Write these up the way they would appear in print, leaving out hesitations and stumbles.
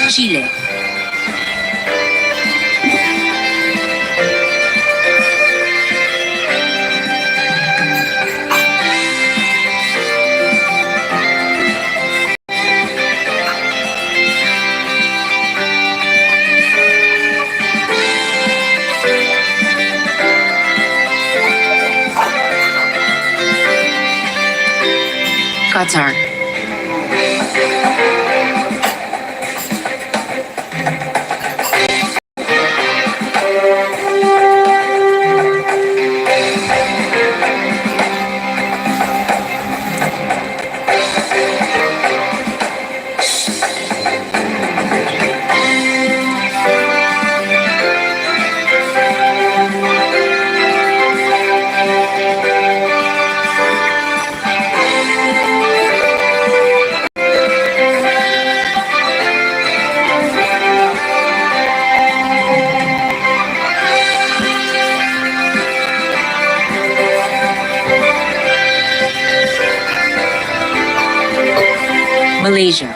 Chile. Qatar. Malaysia.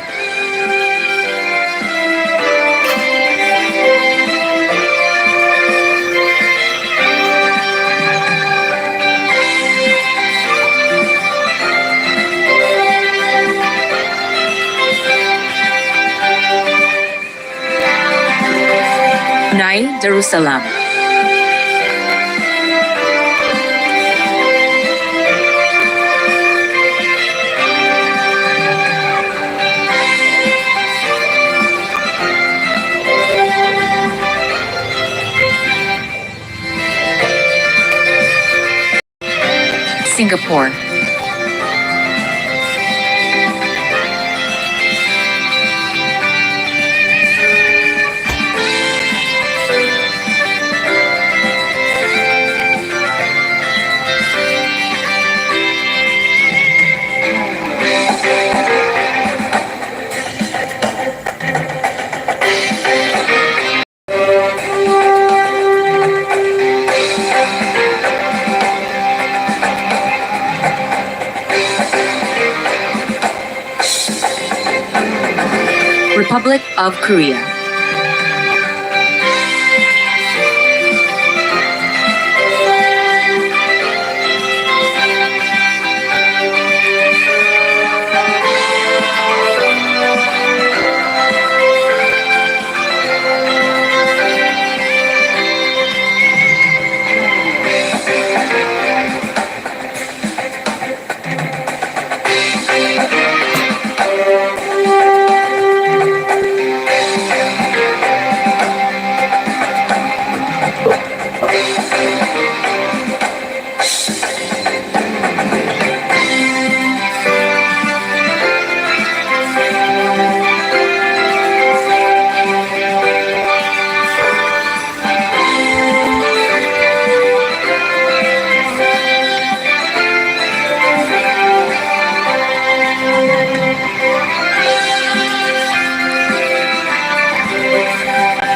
Brunei Darussalam. Singapore. Republic of Korea.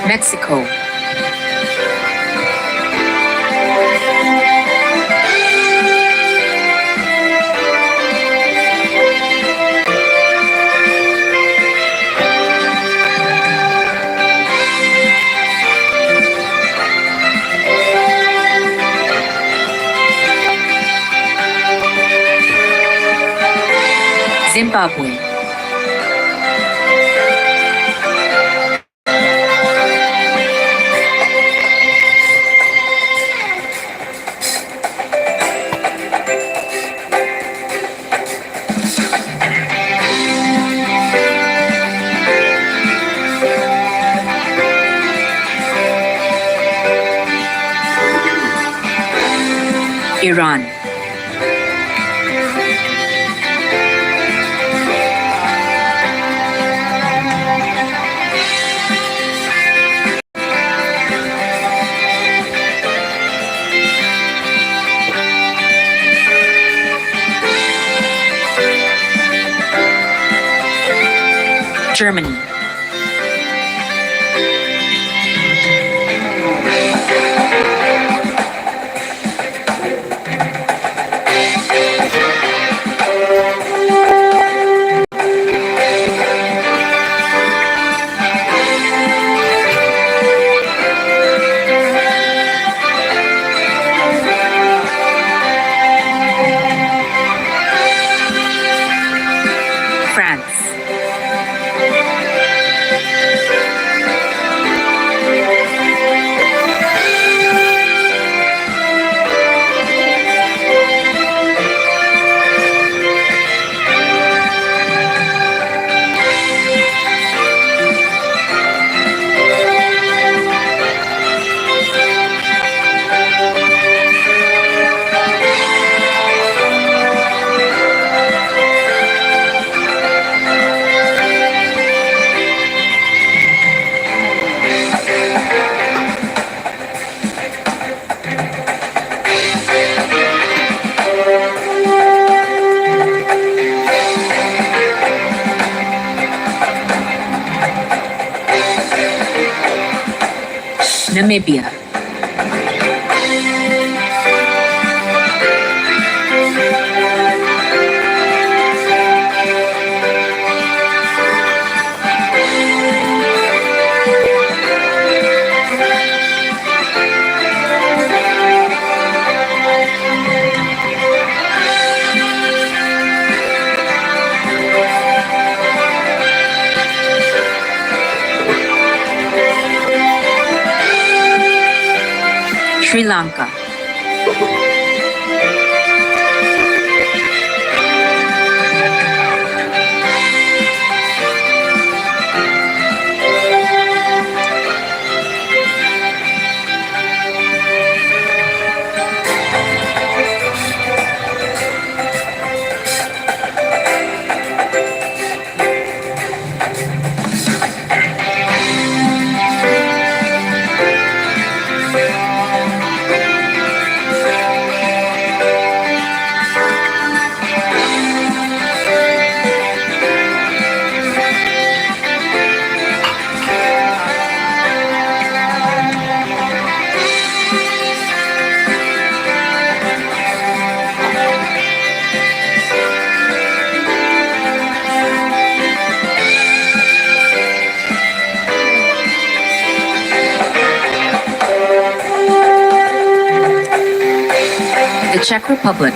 Mexico. Zimbabwe. Iran. Germany. Namibia. Sri Lanka. The Czech Republic.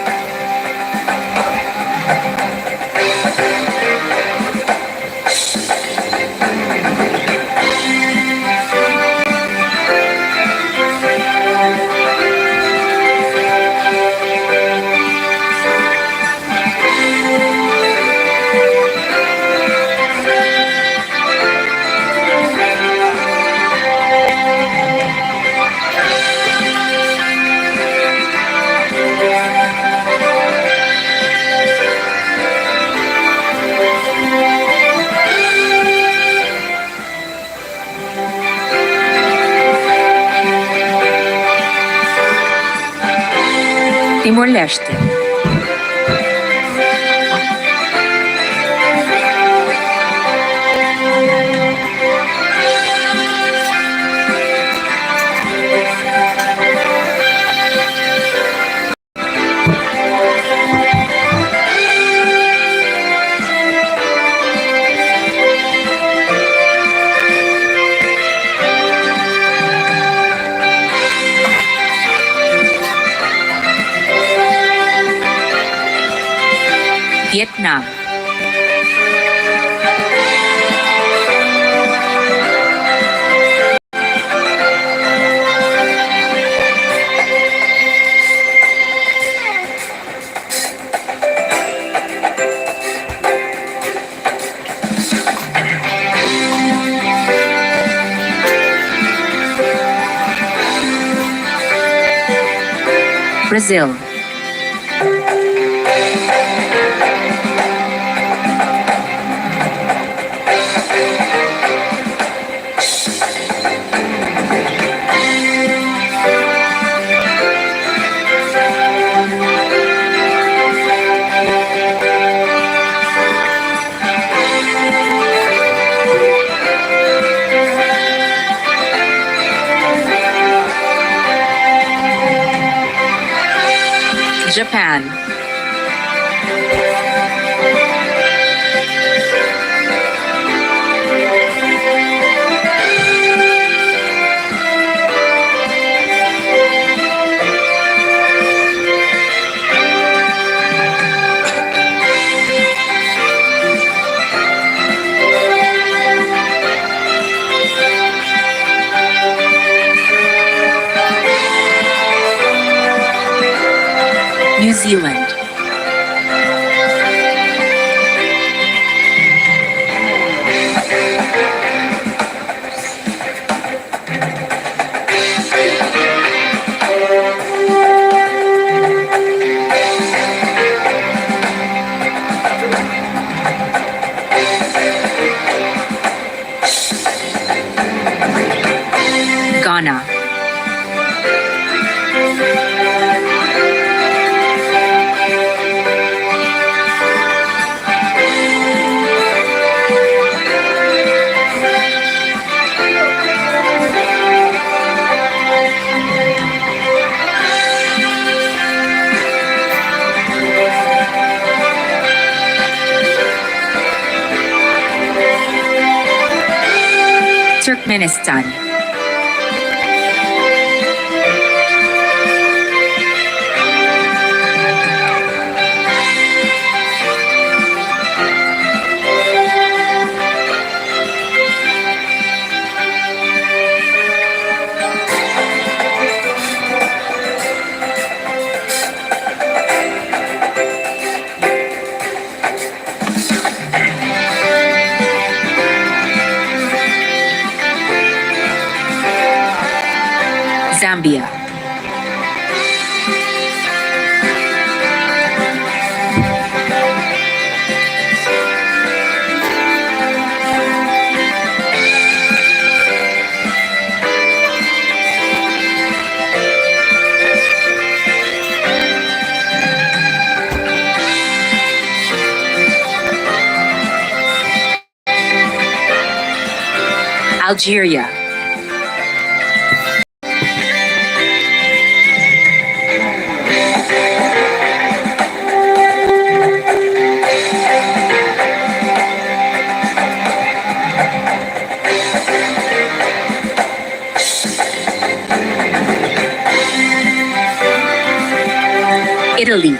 Timor-Leste. Vietnam. Brazil. Japan. New Zealand. Ghana. Turkmenistan. Zambia. Algeria. Italy.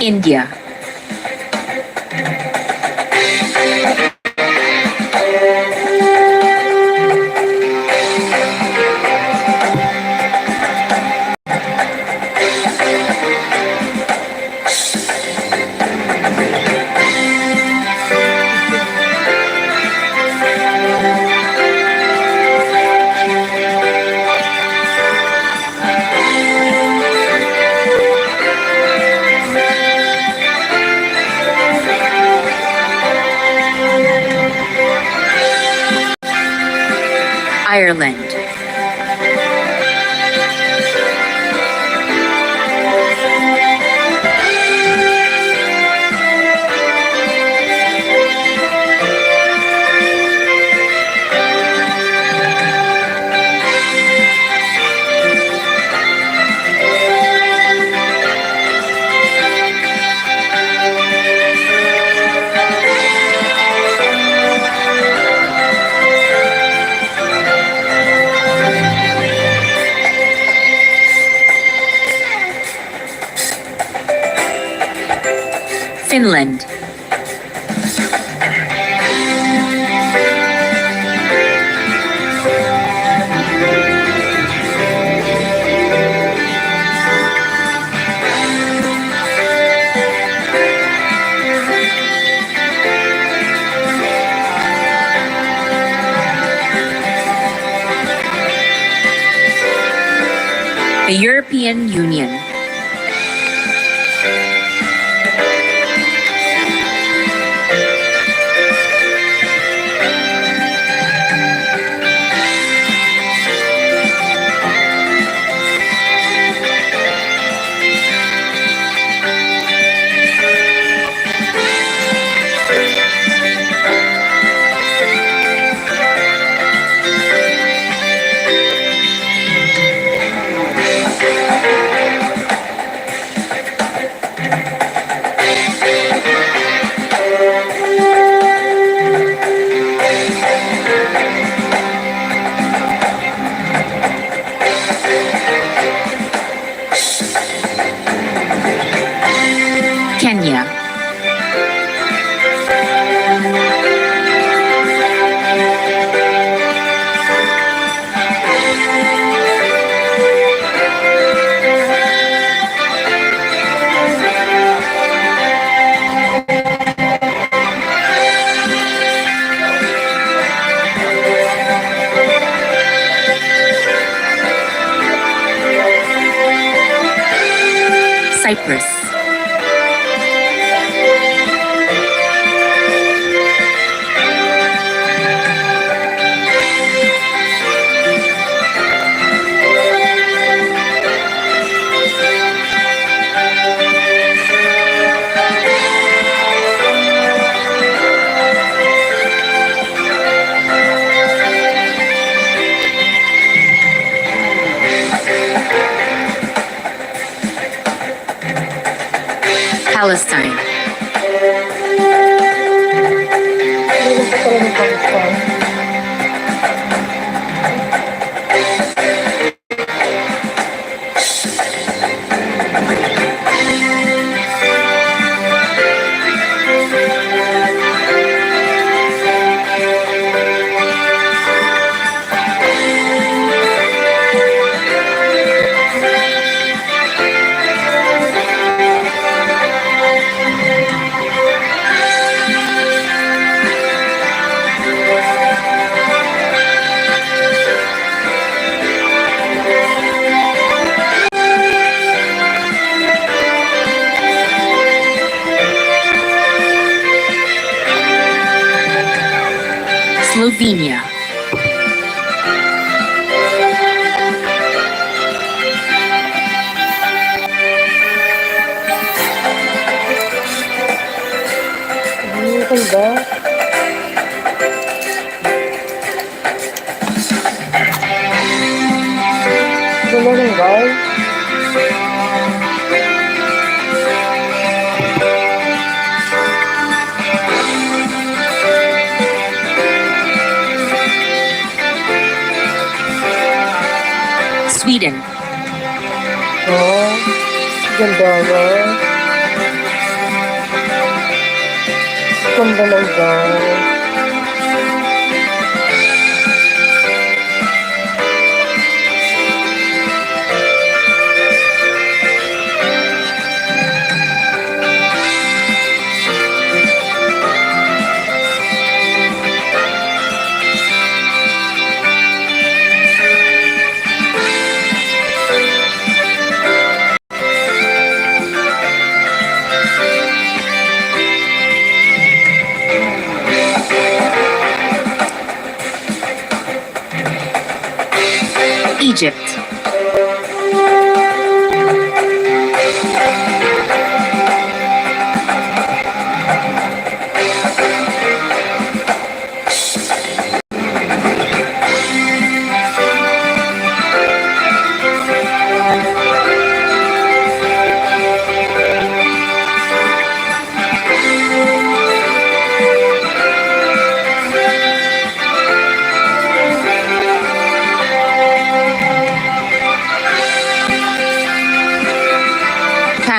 India. Ireland. Finland. The European Union. Kenya. Cyprus. Palestine. Hindi ko pala ng Pakistan. Slovenia. Ano ba? Wala ng guys. Sweden. Oh, ganda ba? Ganda ng guys. Egypt.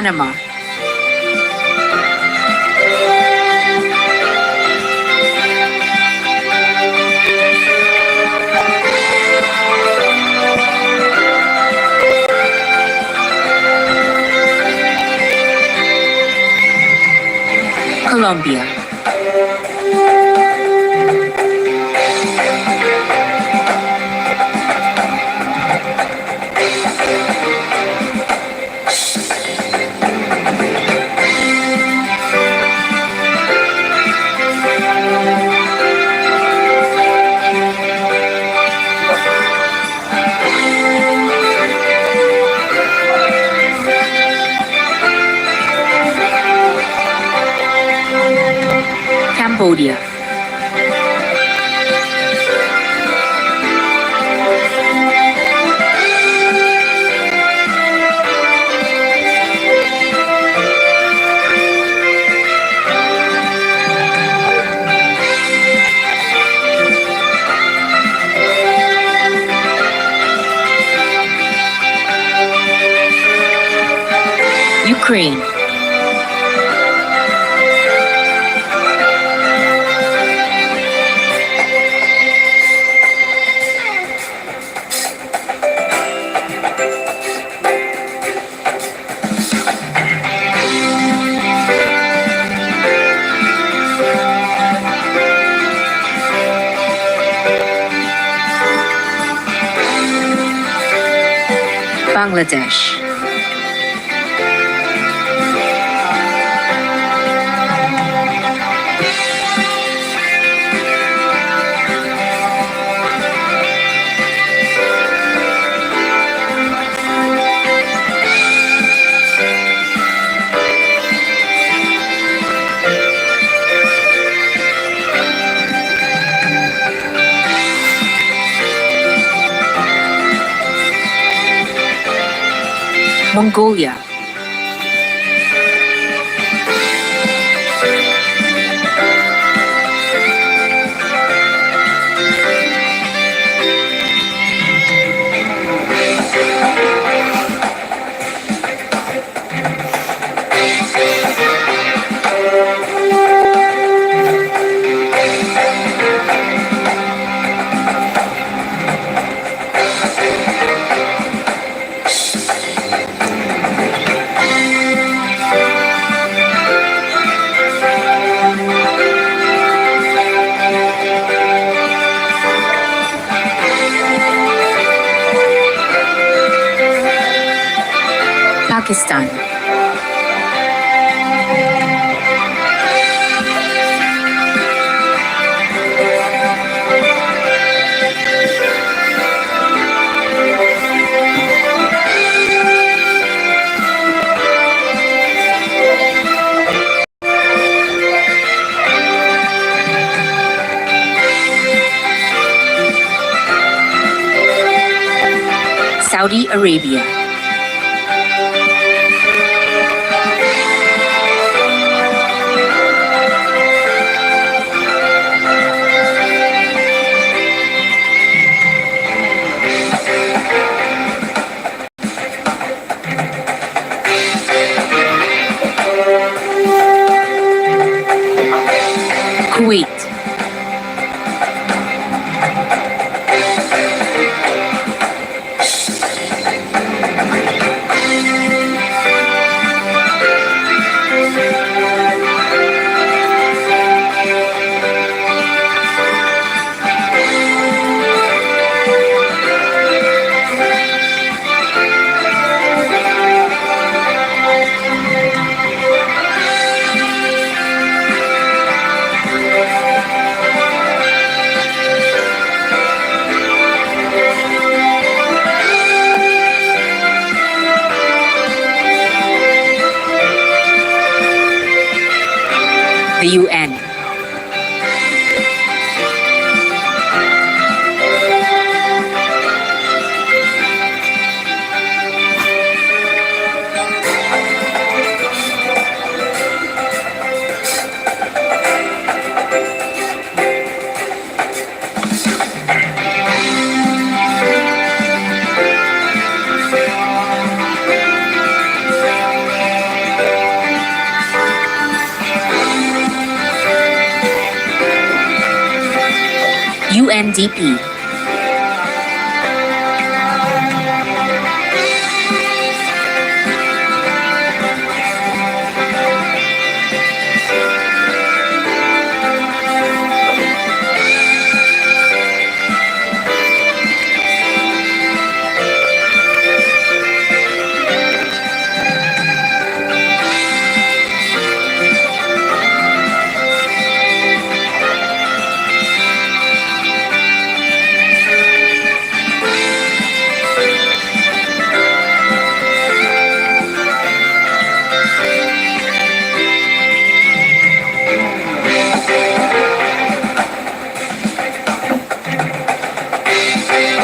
Panama. Colombia. Cambodia. Ukraine. Bangladesh. Mongolia. Pakistan. Saudi Arabia. Kuwait. The UN. UNDP.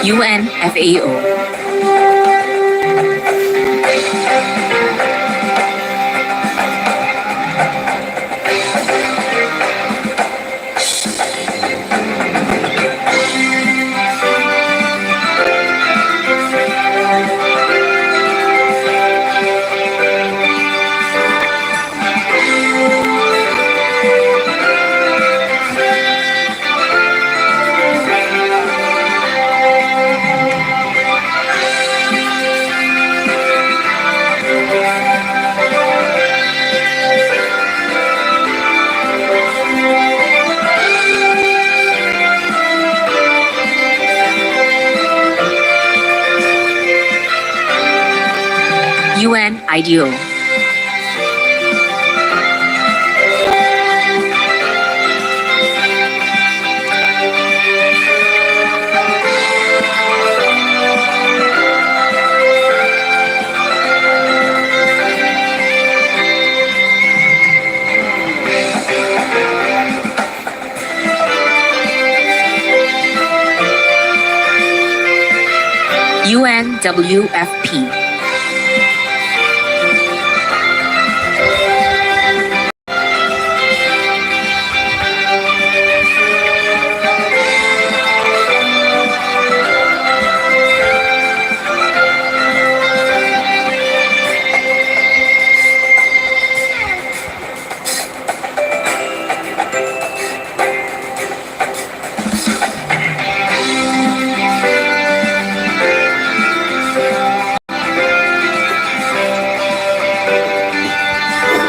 UNFAO. UN IDO. UNWFP.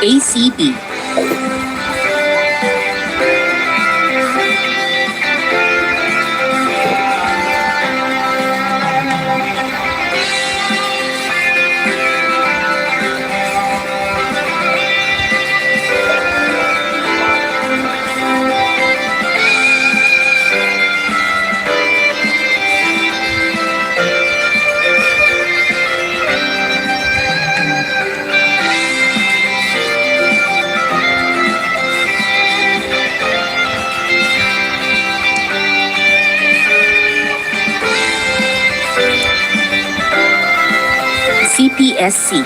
ACP. ESC.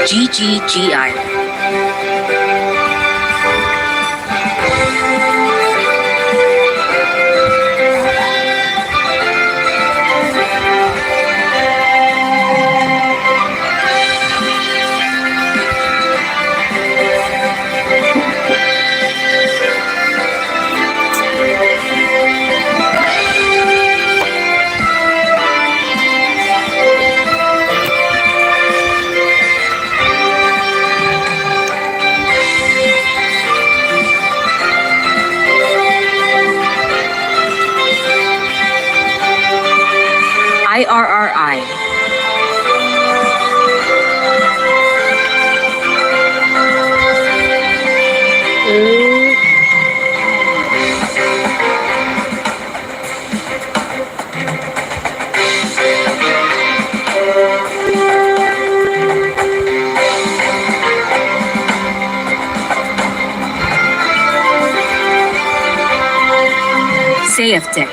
GGGI. IRRI. Safety.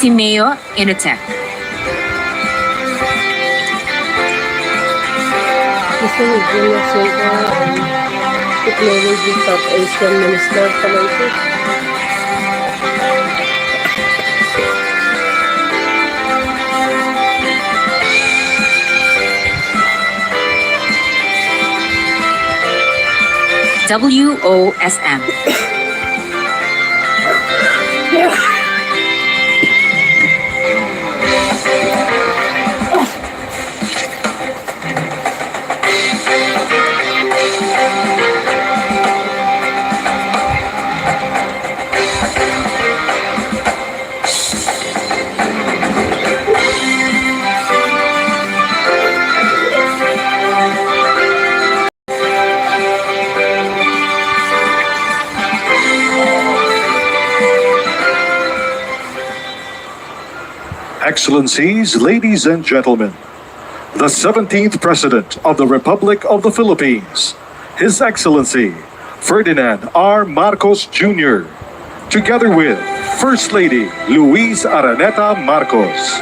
Simeo Inotech. Gusto ni Julia Silva ang Technology South Asian Minister sa Malaysia. WOSM. Excellencies, ladies and gentlemen, the 17th President of the Republic of the Philippines, His Excellency Ferdinand R. Marcos Jr., together with First Lady Luis Araneta Marcos.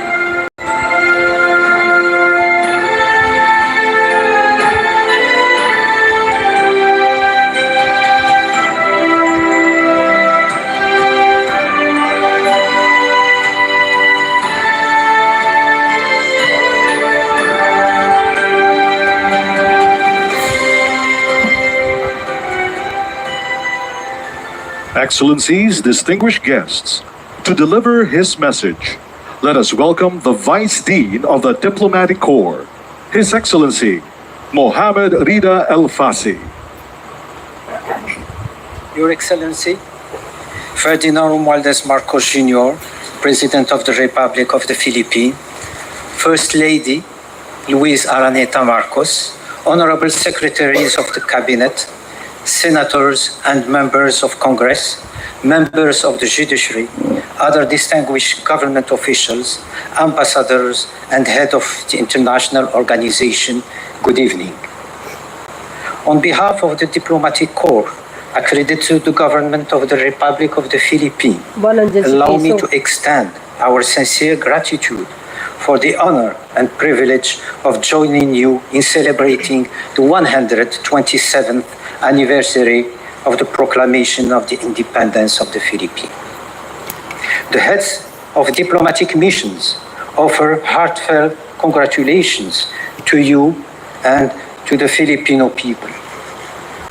Excellencies, distinguished guests, to deliver his message, let us welcome the Vice Dean of the Diplomatic Corps, His Excellency Mohammad Rida El Fassi. Your Excellency, Ferdinand Romualdez Marcos Jr., President of the Republic of the Philippines, First Lady Luis Araneta Marcos, Honorable Secretaries of the Cabinet, Senators and members of Congress, members of the judiciary, other distinguished government officials, ambassadors, and head of the international organization, good evening. On behalf of the Diplomatic Corps, accredited to the government of the Republic of the Philippines, allow me to extend our sincere gratitude for the honor and privilege of joining you in celebrating the 127th anniversary of the proclamation of the independence of the Philippines. The heads of diplomatic missions offer heartfelt congratulations to you and to the Filipino people.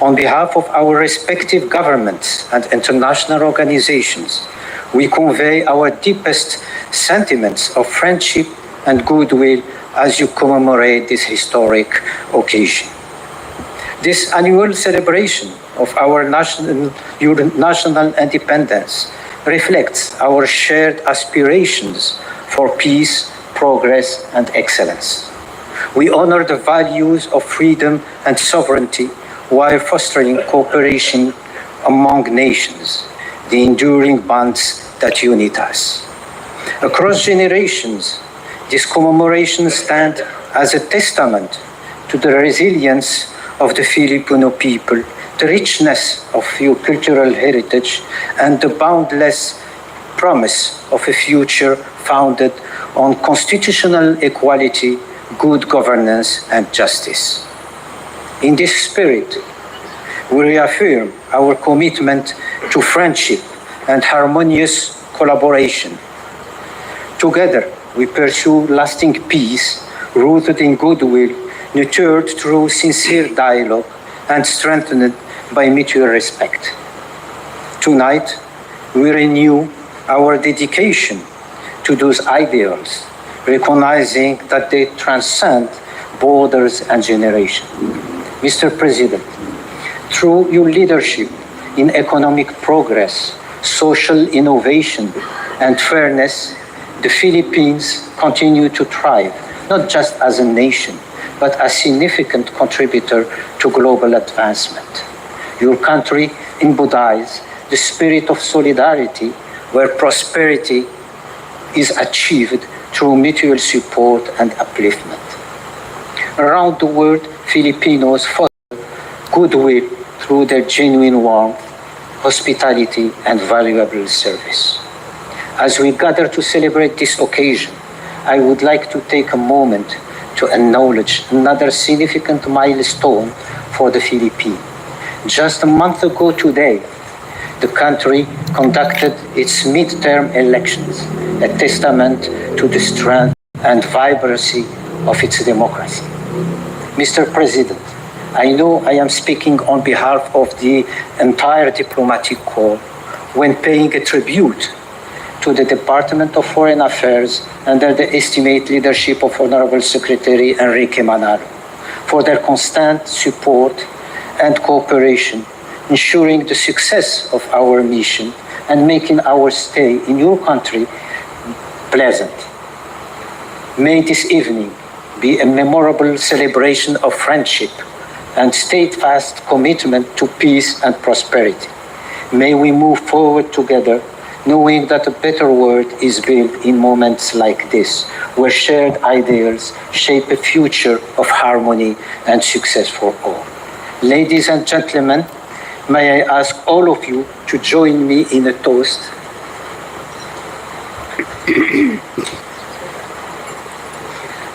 On behalf of our respective governments and international organizations, We convey our deepest sentiments of friendship and goodwill as you commemorate this historic occasion. This annual celebration of our national independence reflects our shared aspirations for peace, progress, and excellence. We honor the values of freedom and sovereignty while fostering cooperation among nations, the enduring bonds that unite us. Across generations, these commemorations stand as a testament to the resilience of the Filipino people, the richness of your cultural heritage, and the boundless promise of a future founded on constitutional equality, good governance, and justice. In this spirit, we reaffirm our commitment to friendship and harmonious collaboration. Together, we pursue lasting peace rooted in goodwill, nurtured through sincere dialogue, and strengthened by mutual respect. Tonight, we renew our dedication to those ideals, recognizing that they transcend borders and generations. Mr. President, through your leadership in economic progress, social innovation, and fairness, the Philippines continue to thrive, not just as a nation, but a significant contributor to global advancement. Your country embodies the spirit of solidarity, where prosperity is achieved through mutual support and upliftment. Around the world, Filipinos foster goodwill through their genuine warmth, hospitality, and valuable service. As we gather to celebrate this occasion, I would like to take a moment to acknowledge another significant milestone for the Philippines. Just a month ago today, the country conducted its midterm elections, a testament to the strength and vibrancy of its democracy. Mr. President, I know I am speaking on behalf of the entire diplomatic corps when paying a tribute to the Department of Foreign Affairs under the estimate leadership of Honorable Secretary Enrique Manalo for their constant support and cooperation, ensuring the success of our mission and making our stay in your country pleasant. May this evening be a memorable celebration of friendship and steadfast commitment to peace and prosperity. May we move forward together, knowing that a better world is built in moments like this, where shared ideals shape a future of harmony and success for all. Ladies and gentlemen, may I ask all of you to join me in a toast.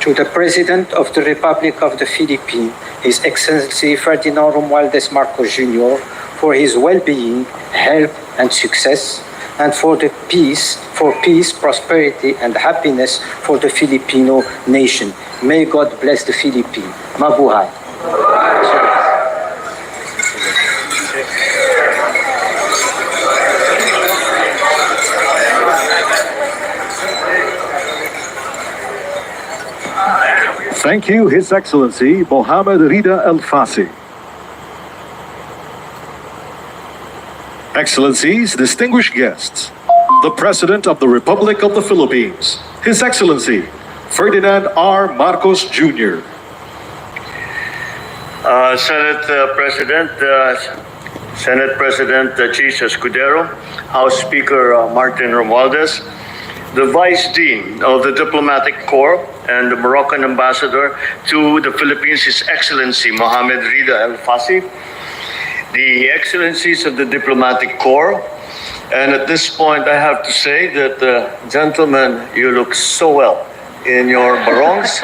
To the President of the Republic of the Philippines, His Excellency Ferdinand Romualdez Marcos Jr., for his well-being, health, and success, and for peace, prosperity, and happiness for the Filipino nation. May God bless the Philippines. Mabuhay. Thank you, His Excellency Mohammad Rida El Fassi. Excellencies, distinguished guests, the President of the Republic of the Philippines, His Excellency Ferdinand R. Marcos Jr. Senate President Chis Escudero, House Speaker Martin Romualdez, the Vice Dean of the Diplomatic Corps and the Moroccan Ambassador to the Philippines, His Excellency Mohammad Rida El Fassi, the Excellencies of the Diplomatic Corps, and at this point I have to say that, gentlemen, you look so well in your barongs,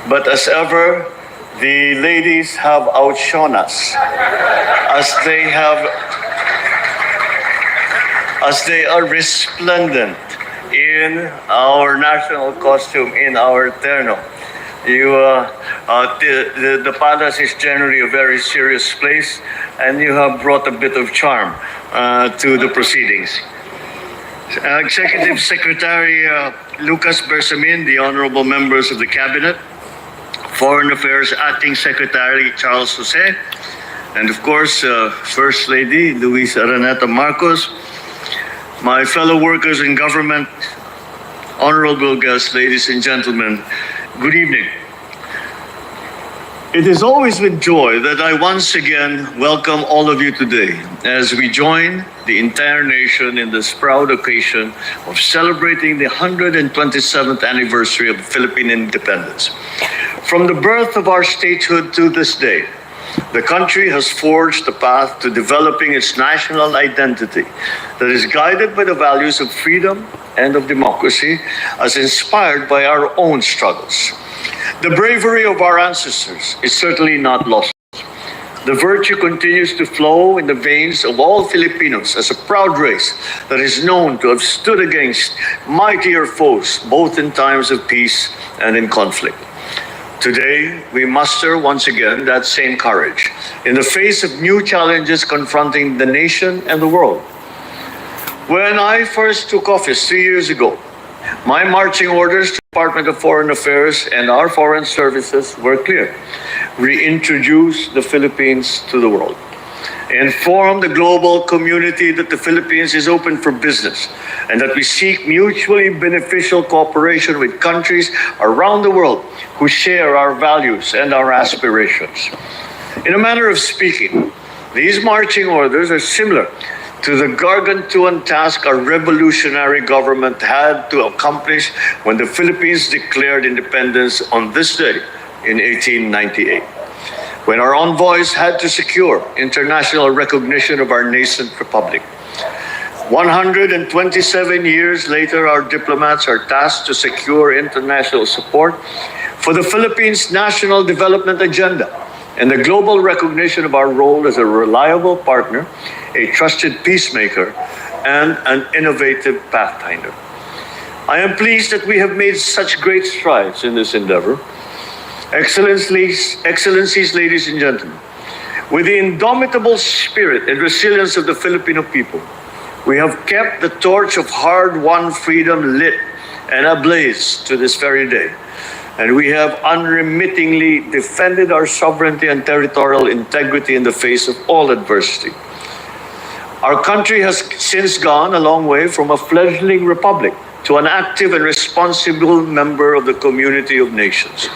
but as ever, the ladies have outshone us, as they are resplendent in our national costume, in our terno. The palace is generally a very serious place, and you have brought a bit of charm to the proceedings. Executive Secretary Lucas Bersamin, the honorable members of the Cabinet, Foreign Affairs Acting Secretary Charles Jose, and of course, First Lady Luis Araneta Marcos, my fellow workers in government, honorable guests, ladies and gentlemen, good evening. It is always with joy that I once again welcome all of you today as we join the entire nation in this proud occasion of celebrating the 127th anniversary of Philippine independence. From the birth of our statehood to this day, the country has forged a path to developing its national identity that is guided by the values of freedom and of democracy, as inspired by our own struggles. The bravery of our ancestors is certainly not lost. The virtue continues to flow in the veins of all Filipinos as a proud race that is known to have stood against mightier foes, both in times of peace and in conflict. Today, we muster once again that same courage in the face of new challenges confronting the nation and the world. When I first took office 3 years ago, my marching orders to the Department of Foreign Affairs and our foreign services were clear. Reintroduce the Philippines to the world. Inform the global community that the Philippines is open for business and that we seek mutually beneficial cooperation with countries around the world who share our values and our aspirations. In a manner of speaking, these marching orders are similar to the gargantuan task our revolutionary government had to accomplish when the Philippines declared independence on this day in 1898, when our envoys had to secure international recognition of our nascent republic. 127 years later, our diplomats are tasked to secure international support for the Philippines' national development agenda and the global recognition of our role as a reliable partner, a trusted peacemaker, and an innovative pathfinder. I am pleased that we have made such great strides in this endeavor. Excellencies, ladies and gentlemen, with the indomitable spirit and resilience of the Filipino people, we have kept the torch of hard-won freedom lit and ablaze to this very day. And we have unremittingly defended our sovereignty and territorial integrity in the face of all adversity. Our country has since gone a long way from a fledgling republic to an active and responsible member of the community of nations.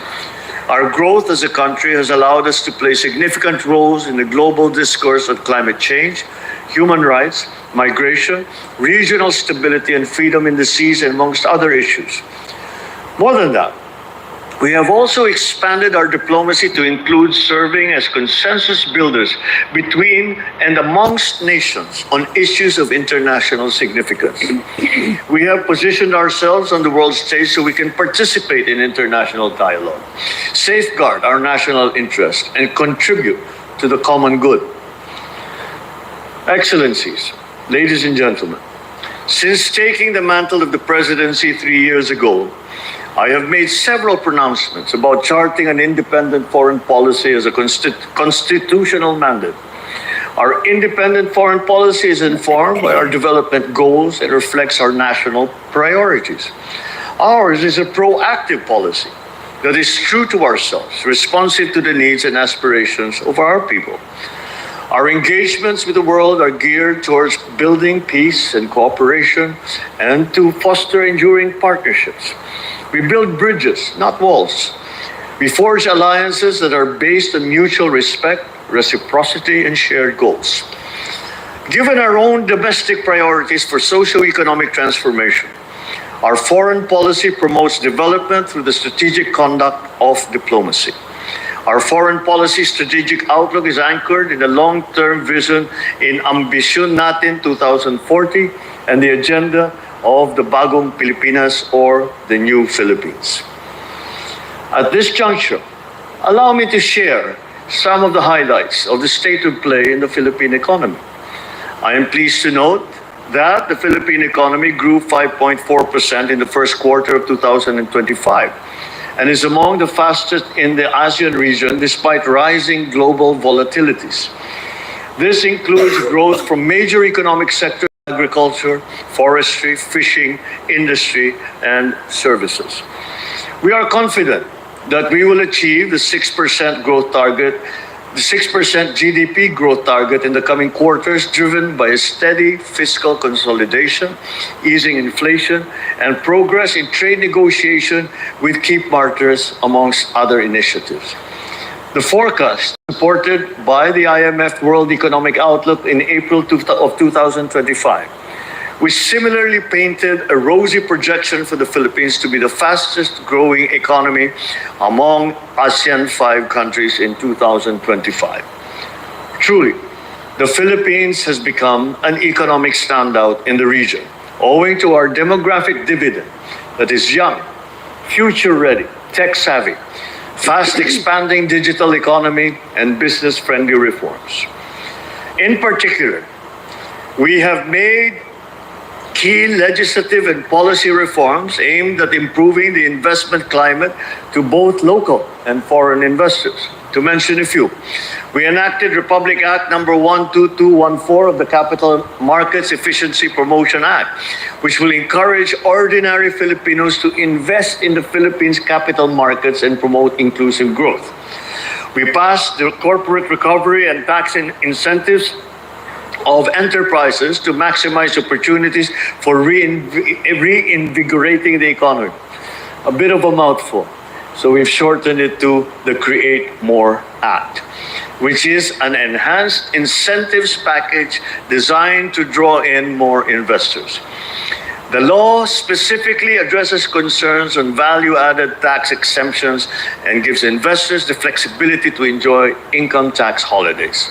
Our growth as a country has allowed us to play significant roles in the global discourse on climate change, human rights, migration, regional stability, and freedom in the seas, amongst other issues. More than that, we have also expanded our diplomacy to include serving as consensus builders between and amongst nations on issues of international significance. We have positioned ourselves on the world stage so we can participate in international dialogue, safeguard our national interest, and contribute to the common good. Excellencies, ladies and gentlemen, since taking the mantle of the presidency 3 years ago, I have made several pronouncements about charting an independent foreign policy as a constitutional mandate. Our independent foreign policy is informed by our development goals and reflects our national priorities. Ours is a proactive policy that is true to ourselves, responsive to the needs and aspirations of our people. Our engagements with the world are geared towards building peace and cooperation and to foster enduring partnerships. We build bridges, not walls. We forge alliances that are based on mutual respect, reciprocity, and shared goals. Given our own domestic priorities for socio-economic transformation, our foreign policy promotes development through the strategic conduct of diplomacy. Our foreign policy strategic outlook is anchored in the long-term vision in Ambisyon Natin 2040 and the agenda of the Bagong Pilipinas, or the New Philippines. At this juncture, allow me to share some of the highlights of the state of play in the Philippine economy. I am pleased to note that the Philippine economy grew 5.4% in the first quarter of 2025 and is among the fastest in the ASEAN region despite rising global volatilities. This includes growth from major economic sectors agriculture, forestry, fishing, industry, and services. We are confident that we will achieve the 6% growth target, the 6% GDP growth target in the coming quarters, driven by a steady fiscal consolidation, easing inflation, and progress in trade negotiation with key partners, amongst other initiatives. The forecast, supported by the IMF World Economic Outlook in April of 2025, which similarly painted a rosy projection for the Philippines to be the fastest growing economy among ASEAN 5 countries in 2025. Truly, the Philippines has become an economic standout in the region, owing to our demographic dividend that is young, future-ready, tech-savvy, fast-expanding digital economy, and business-friendly reforms. In particular, we have made key legislative and policy reforms aimed at improving the investment climate to both local and foreign investors. To mention a few, we enacted Republic Act number 12214 of the Capital Markets Efficiency Promotion Act, which will encourage ordinary Filipinos to invest in the Philippines capital markets and promote inclusive growth. We passed the corporate recovery and tax incentives of enterprises to maximize opportunities for reinvigorating the economy. A bit of a mouthful. So we've shortened it to the Create More Act, which is an enhanced incentives package designed to draw in more investors. The law specifically addresses concerns on value-added tax exemptions and gives investors the flexibility to enjoy income tax holidays.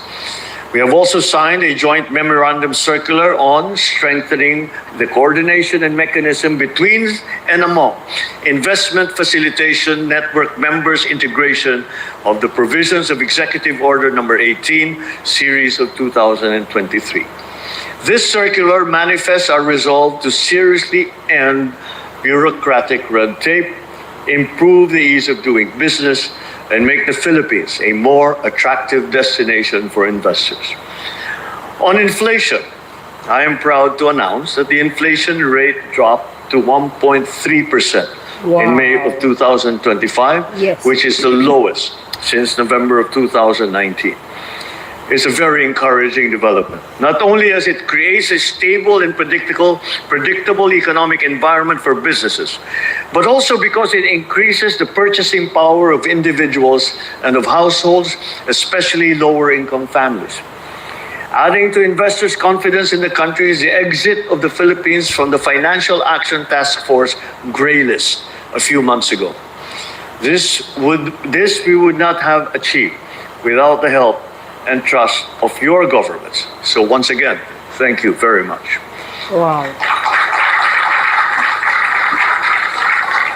We have also signed a joint memorandum circular on strengthening the coordination and mechanism between and among investment facilitation network members, integration of the provisions of Executive Order number 18, series of 2023. This circular manifests our resolve to seriously end bureaucratic red tape, improve the ease of doing business, and make the Philippines a more attractive destination for investors. On inflation, I am proud to announce that the inflation rate dropped to 1.3% in May of 2025, Yes. which is the lowest since November of 2019. It's a very encouraging development. Not only as it creates a stable and predictable economic environment for businesses, but also because it increases the purchasing power of individuals and of households, especially lower-income families. Adding to investors' confidence in the country is the exit of the Philippines from the Financial Action Task Force gray list a few months ago. This we would not have achieved without the help and trust of your governments. So once again, thank you very much. Wow.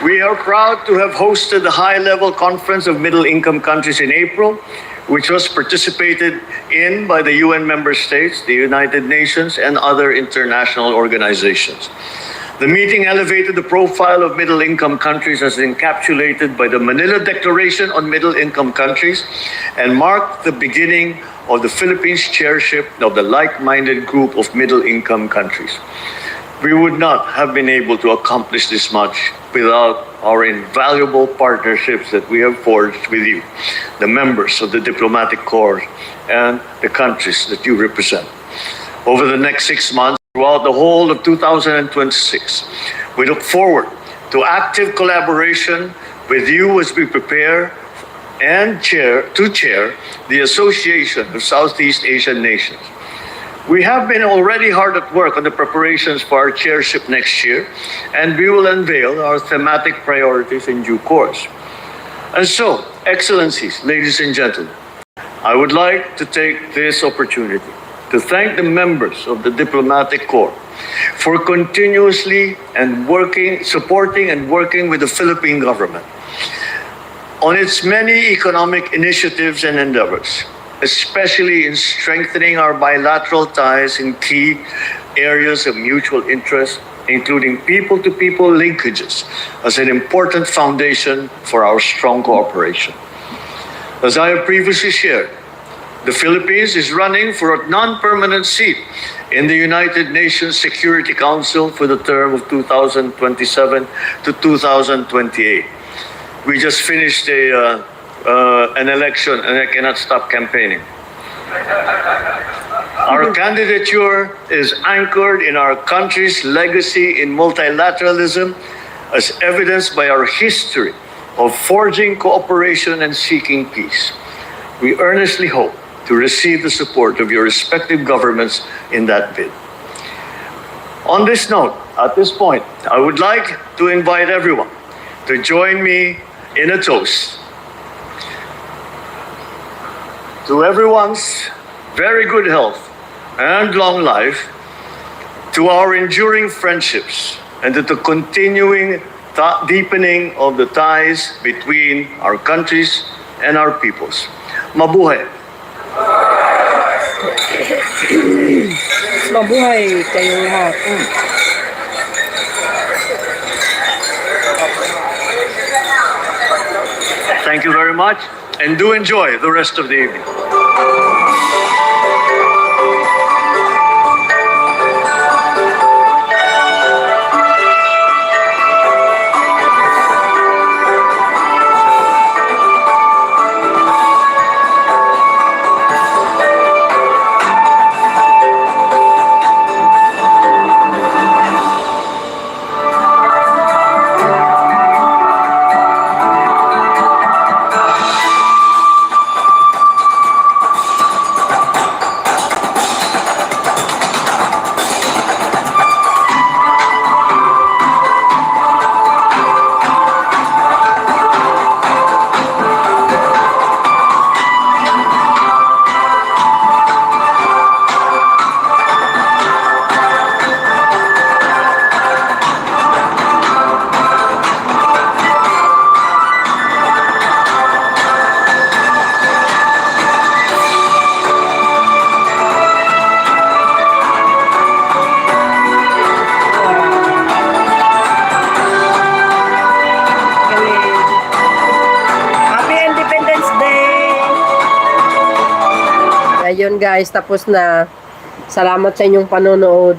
We are proud to have hosted the high-level conference of middle-income countries in April, which was participated in by the UN member states, the United Nations, and other international organizations. The meeting elevated the profile of middle-income countries as encapsulated by the Manila Declaration on Middle-Income Countries and marked the beginning of the Philippines' chairship of the like-minded group of middle-income countries. We would not have been able to accomplish this much without our invaluable partnerships that we have forged with you, the members of the diplomatic corps, and the countries that you represent. Over the next 6 months, throughout the whole of 2026, we look forward to active collaboration with you as we prepare and chair the Association of Southeast Asian Nations. We have been already hard at work on the preparations for our chairship next year, and we will unveil our thematic priorities in due course. And so, Excellencies, ladies and gentlemen, I would like to take this opportunity to thank the members of the Diplomatic Corps for continuously supporting and working with the Philippine government on its many economic initiatives and endeavors, especially in strengthening our bilateral ties in key areas of mutual interest, including people-to-people linkages as an important foundation for our strong cooperation. As I have previously shared, the Philippines is running for a non-permanent seat in the United Nations Security Council for the term of 2027 to 2028. We just finished an election and I cannot stop campaigning. Our candidature is anchored in our country's legacy in multilateralism, as evidenced by our history of forging cooperation and seeking peace. We earnestly hope to receive the support of your respective governments in that bid. On this note, at this point, I would like to invite everyone to join me in a toast to everyone's very good health and long life, to our enduring friendships, and to the continuing deepening of the ties between our countries and our peoples. Mabuhay! Mabuhay kayong lahat. Thank you very much, and do enjoy the rest of the evening. Ayun guys, tapos na. Salamat sa inyong panonood.